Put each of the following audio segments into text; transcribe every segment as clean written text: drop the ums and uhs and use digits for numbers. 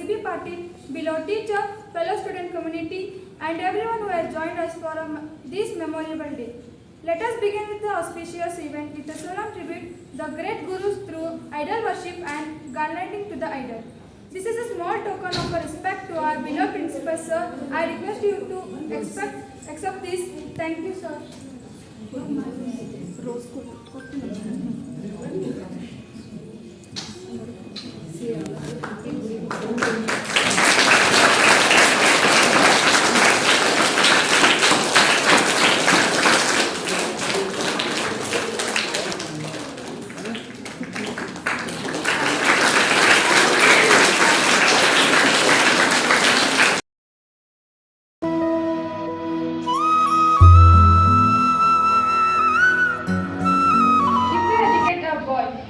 CB Patil, below teacher, fellow student community, and everyone who has joined us for this memorable day. Let us begin with the auspicious event with a solemn tribute the great gurus through idol worship and garlanding to the idol. This is a small token of respect to our beloved principal sir. I request you to accept this. Thank you, sir.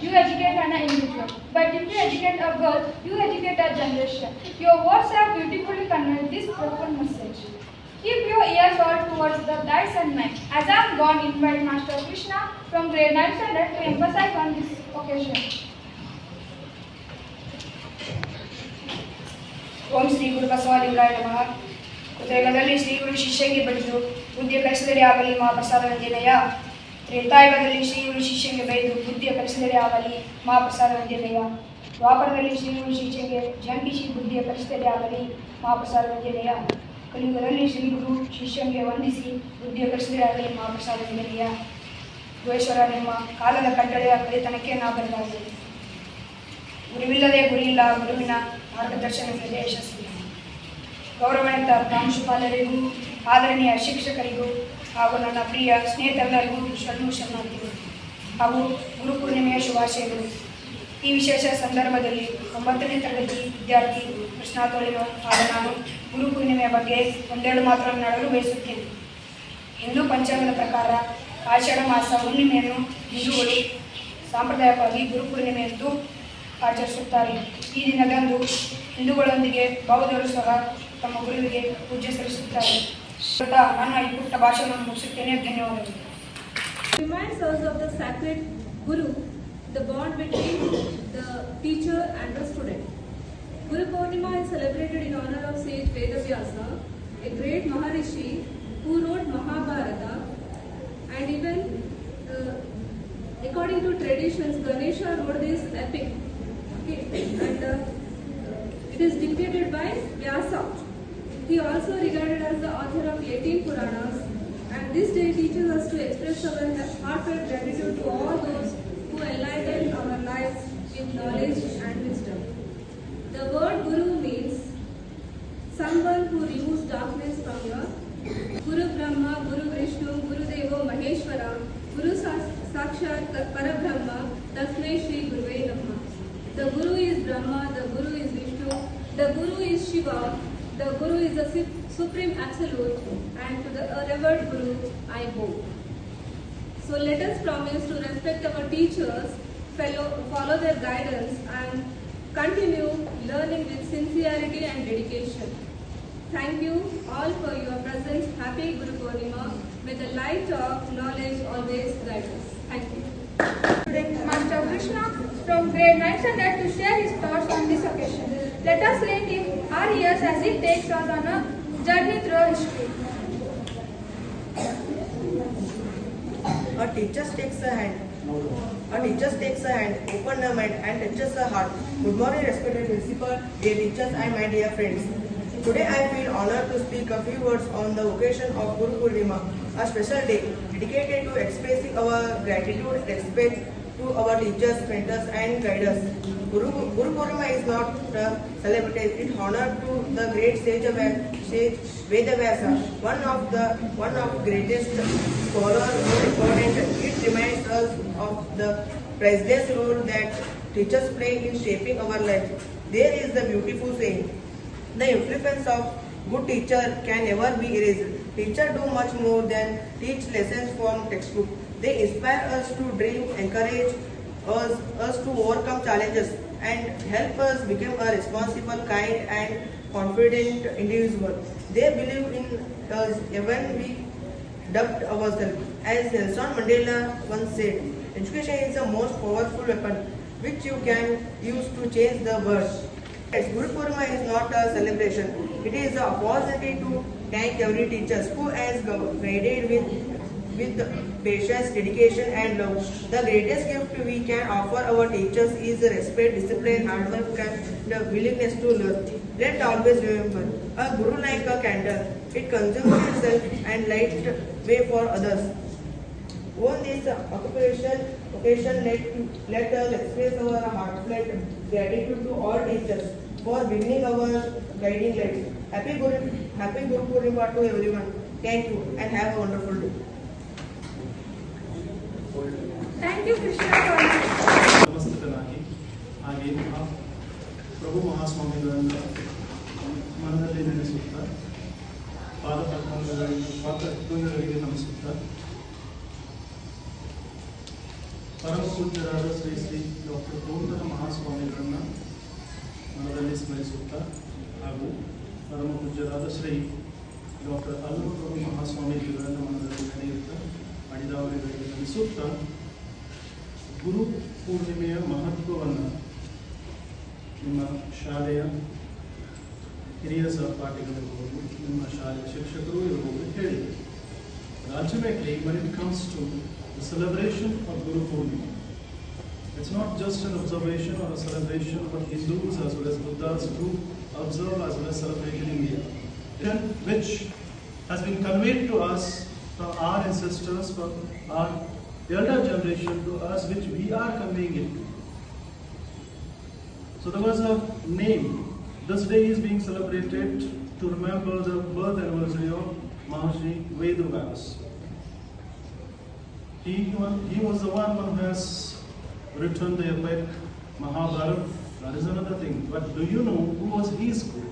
You educate an individual. But if you educate a girl, you educate a generation. Your words have beautifully conveyed this profound message. Keep your ears all towards the brides and men. As I am going to invite Master Krishna from grade 9 standard to emphasize on this occasion. ಓಂ ಶ್ರೀ ಗುರು ಬಸವಲಿಂಗಾಯ ನಮಃ. ಕೃತಯುಗದಲ್ಲಿ ಶ್ರೀಗುರು ಶಿಷ್ಯಂಗೆ ಬಡಿದು ಬುದ್ಧಿಯ ಕಲಿಸಿದರೆ ಆಗಲಿ ಮಹಾಪ್ರಸಾದವಂಜನೆಯ. ತ್ರೇತಾಯುಗದಲ್ಲಿ ಶ್ರೀಗುರು ಶಿಷ್ಯಂಗೆ ಬೈದು ಬುದ್ಧಿಯ ಕಲಿಸಿದರೆ ಆಗಲಿ ಮಹಾಪ್ರಸಾದವಂಜನೆಯ. ದ್ವಾಪರದಲ್ಲಿ ಶ್ರೀಗುರು ಶಿಷ್ಯಂಗೆ ಜಂಟಿಸಿ ಬುದ್ಧಿಯ ಕಲಿಸಿದರೆ ಆಗಲಿ ಮಹಾಪ್ರಸಾದವಂಜನೆಯ. ಕಲಿಯುಗದಲ್ಲಿ ಶ್ರೀಗುರು ಶಿಷ್ಯಂಗೆ ವಂದಿಸಿ ಬುದ್ಧಿಯ ಕಲಿಸಿದರೆ ಆಗಲಿ ಮಹಾಪ್ರಸಾದವಂಜನೆಯ. ಗುಹೇಶ್ವರ ನಿಮ್ಮ ಕಾಲದ ಕಟ್ಟಳೆಯ ಕಲಿತನಕ್ಕೆ ನಾ ಬದಲಾಗಿದೆ. ಗುರುವಿಲ್ಲದೆ ಗುರಿಯಿಲ್ಲ, ಗುರುವಿನ ಮಾರ್ಗದರ್ಶನವಿಲ್ಲದೆ ಯಶಸ್ವಿ. ಗೌರವಾನ್ವಿತ ಪ್ರಾಂಶುಪಾಲರಿಗೂ ಆದರಣೀಯ ಶಿಕ್ಷಕರಿಗೂ ಹಾಗೂ ನನ್ನ ಪ್ರಿಯ ಸ್ನೇಹಿತರೆಲ್ಲರಿಗೂ ಶರಣಾರ್ಥಿಗಳು ಹಾಗೂ ಗುರುಪೂರ್ಣಿಮೆಯ ಶುಭಾಶಯಗಳು. ಈ ವಿಶೇಷ ಸಂದರ್ಭದಲ್ಲಿ 9ನೇ ತರಗತಿ ವಿದ್ಯಾರ್ಥಿ ಕೃಷ್ಣ ತೋಳಿರೋ ಆದ ನಾನು ಗುರುಪೂರ್ಣಿಮೆಯ ಬಗ್ಗೆ ಒಂದೆರಡು ಮಾತನಾಡಲು ಬಯಸುತ್ತೇನೆ. ಹಿಂದೂ ಪಂಚಾಂಗದ ಪ್ರಕಾರ ಆಷಾಢ ಮಾಸ ಹುಣ್ಣಿಮೆಯನ್ನು ಹಿಂದೂಗಳು ಸಾಂಪ್ರದಾಯಿಕವಾಗಿ ಗುರುಪೂರ್ಣಿಮೆ ಎಂದು ಆಚರಿಸುತ್ತಾರೆ. ಈ ದಿನದಂದು ಹಿಂದೂಗಳೊಂದಿಗೆ ಬೌದ್ಧರು ಸಹ ತಮ್ಮ ಗುರುವಿಗೆ ಪೂಜೆ ಸಲ್ಲಿಸುತ್ತಾರೆ. ನನ್ನ ಈ ಪುಟ್ಟ ಭಾಷಣವನ್ನು ಮುಗಿಸುತ್ತೇನೆ. ಧನ್ಯವಾದಗಳು. Reminds us of the sacred Guru, the bond between the teacher and the student. Guru Purnima is celebrated in honor of sage Vedavyasa, a great Maharishi who wrote Mahabharata, and even according to traditions, Ganesha wrote this epic. And it is dictated by Vyasa. He also regarded as the author of 18 Puranas, and this day teaches us to express our heartfelt gratitude to all those who enlighten our lives with knowledge and wisdom. The word Guru means someone who removes darkness from your Guru Brahma, Guru Vishnu, Guru Devo Maheshwara, Guru Sakshat Parabrahma, Tasmai Shri Guruve Namah. The Guru is Brahma, the Guru is Vishnu, the Guru is Shiva, the Guru is the Supreme Absolute, and to the revered Guru I bow. So let us promise to respect our teachers, follow their guidance, and continue learning with sincerity and dedication. Thank you all for your presence. Happy Guru Purnima. May the light of knowledge always guide us. Thank you. Master Krishna from grade 9 standard to share his thoughts on this occasion. Let us lend him our ears as he takes us on a journey through history. A teacher takes a hand. Open the mind and touches the heart. Good morning, respected principal, dear teachers and my dear friends. Today I feel honored to speak a few words on the occasion of Guru Purnima, a special day dedicated to expressing our gratitude and respect to our teachers, mentors and guiders. Guru Purnima is not celebrated in honor to the great sage Vedavyasa, one of greatest scholars who recorded. It reminds us of the priceless role that teachers play in shaping our lives. There is the beautiful saying, the influence of good teacher can never be erased. Teachers do much more than teach lessons from textbook. They inspire us to dream, encourage us to overcome challenges, and help us become a responsible, kind, and confident individual. They believe in us even we doubt ourselves. As Nelson Mandela once said, education is the most powerful weapon which you can use to change the world. Yes, Guru Purnima is not a celebration. It is the opportunity to thank every teacher who has guided with patience, dedication and love. The greatest gift we can offer our teachers is respect, discipline, hard work and the willingness to learn. Let's always remember, a Guru like a candle. It consumes itself and lights way for others. On this occasion, let us express our heartfelt gratitude to all teachers for beginning our guiding light. Happy Guru Purnima to everyone. Thank you and have a wonderful day. Thank you, Krishna, for ನಮಸ್ಕೃತನಾಗಿ ಹಾಗೆ ಪ್ರಭು ಮಹಾಸ್ವಾಮಿಗಳನ್ನು ಮನದಲ್ಲಿ ನೆನೆಸುತ್ತಾ ಪಾದಪದ್ಮಗಳಿಗೆ ನಮಿಸುತ್ತಾ ಪರಮ ಪೂಜ್ಯರಾದ Shri Shri doctor ಪೂರ್ಣರ ಮಹಾಸ್ವಾಮಿಗಳನ್ನು ಮನದಲ್ಲಿ ಸ್ಮರಿಸುತ್ತಾ ಹಾಗೂ ಪರಮ ಪೂಜ್ಯರಾದ Shri doctor Allamaprabhu ಮಹಾಸ್ವಾಮೀಜಿಗಳನ್ನು ಮನದಲ್ಲಿ ನಡೆಯುತ್ತಾ ಅಡಿದಾವಳಿಗಳಿಗೆ ನಮಿಸುತ್ತಾ ಗುರು ಪೂರ್ಣಿಮೆಯ ಮಹತ್ವವನ್ನು ನಿಮ್ಮ ಶಾಲೆಯ ಹಿರಿಯ ಸಹಪಾಠಿಗಳಿರ್ಬೋದು, ನಿಮ್ಮ ಶಾಲೆಯ ಶಿಕ್ಷಕರು ಇರ್ಬೋದು ಹೇಳಿದರು. Ultimately, when it comes to the celebration of Guru Purnima, it's not just an observation or a celebration what Hindus as well as Buddhas do observe as well as celebrate in India, which has been conveyed to us from our ancestors, from our elder generation to us, which we are conveying it to. So there was a name. This day is being celebrated to remember the birth anniversary of Maharishi Vedavyas. He was the one who has written the epic Mahabharata. That is another thing. But do you know who was his guru?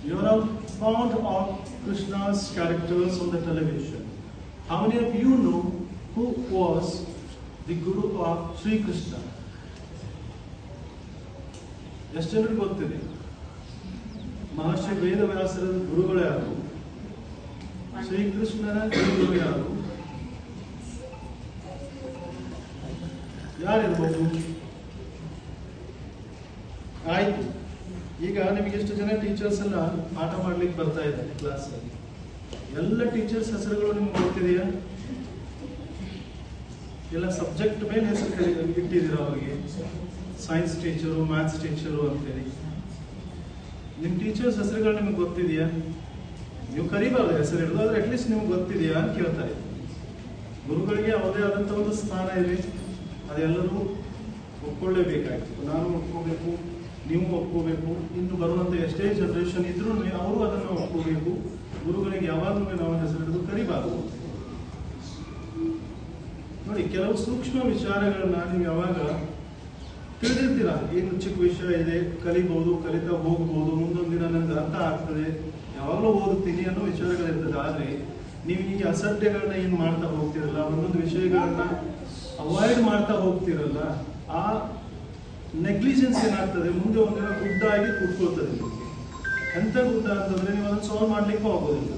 You are all fond of Krishna's characters on the television. How many of you know who was the guru of Sri Krishna? ಎಷ್ಟು ಜನರಿಗೆ ಗೊತ್ತಿದೆ? ಮಹರ್ಷಿ ವೇದವ್ಯಾಸರ ಗುರುಗಳು ಯಾರು? ಶ್ರೀಕೃಷ್ಣನ ಗುರುಗಳು ಯಾರು? ಯಾರಿರ್ಬೋದು? ಆಯ್ತು, ಈಗ ನಿಮಗೆ ಎಷ್ಟು ಜನ ಟೀಚರ್ಸ್ ಎಲ್ಲ ಪಾಠ ಮಾಡ್ಲಿಕ್ಕೆ ಬರ್ತಾ ಇದ್ದಾರೆ ಕ್ಲಾಸ್ ಅಲ್ಲಿ? ಎಲ್ಲ ಟೀಚರ್ಸ್ ಹೆಸರುಗಳು ನಿಮ್ಗೆ ಗೊತ್ತಿದೆಯಾ? ಎಲ್ಲ ಸಬ್ಜೆಕ್ಟ್ ಮೇಲೆ ಹೆಸರು ಇಟ್ಟಿದ್ದೀರಾ ಅವರಿಗೆ? ಸೈನ್ಸ್ ಟೀಚರು, ಮ್ಯಾಥ್ಸ್ ಟೀಚರು ಅಂತೇಳಿ ನಿಮ್ಮ ಟೀಚರ್ಸ್ ಹೆಸರುಗಳು ನಿಮ್ಗೆ ಗೊತ್ತಿದೆಯಾ? ನೀವು ಕರಿಬಾರ್ದು ಹೆಸರು ಹಿಡಿದು, ಆದ್ರೆ ಅಟ್ಲೀಸ್ಟ್ ನಿಮ್ಗೆ ಗೊತ್ತಿದೆಯಾ ಅಂತ ಕೇಳ್ತಾ ಇದ್ದೀವಿ. ಗುರುಗಳಿಗೆ ಅವರದೇ ಆದಂಥ ಒಂದು ಸ್ಥಾನ ಇದೆ, ಅದೆಲ್ಲರೂ ಒಪ್ಕೊಳ್ಳೇಬೇಕಾಯ್ತು. ನಾನು ಒಪ್ಕೋಬೇಕು, ನೀವು ಒಪ್ಕೋಬೇಕು, ಇನ್ನು ಬರುವಂಥ ಎಷ್ಟೇ ಜನರೇಷನ್ ಇದ್ರೂ ಅವರು ಅದನ್ನು ಒಪ್ಕೋಬೇಕು. ಗುರುಗಳಿಗೆ ಯಾವಾಗಲೂ ನಾವು ಹೆಸರು ಹಿಡಿದು ಕರಿಬಾರದು. ನೋಡಿ, ಕೆಲವು ಸೂಕ್ಷ್ಮ ವಿಚಾರಗಳನ್ನ ನೀವು ಯಾವಾಗ ತಿಳಿದಿರ್ತೀರ, ಏನು ಚಿಕ್ಕ ವಿಷಯ ಇದೆ, ಕಲಿಬಹುದು, ಕಲಿತಾ ಹೋಗ್ಬೋದು, ಮುಂದೊಂದು ದಿನ ನನಗೆ ಅರ್ಥ ಆಗ್ತದೆ, ಯಾವಾಗಲೂ ಓದುತ್ತೀನಿ ಅನ್ನೋ ವಿಚಾರಗಳಿರ್ತದೆ. ಆದರೆ ನೀವು ಈ ಅಸಡ್ಡೆಗಳನ್ನ ಏನು ಮಾಡ್ತಾ ಹೋಗ್ತಿರಲ್ಲ, ಒಂದೊಂದು ವಿಷಯಗಳನ್ನ ಅವಾಯ್ಡ್ ಮಾಡ್ತಾ ಹೋಗ್ತಿರಲ್ಲ, ಆ ನೆಗ್ಲಿಜೆನ್ಸ್ ಏನಾಗ್ತದೆ, ಮುಂದೆ ಒಂದಿನ ಗುಡ್ಡ ಆಗಿ ಕೂತ್ಕೊಳ್ತದೆ. ಎಂಥ ಗುಡ್ಡ ಅಂತಂದ್ರೆ ನೀವು ಅದನ್ನು ಸಾಲ್ವ್ ಮಾಡ್ಲಿಕ್ಕೂ ಆಗೋದಿಲ್ಲ.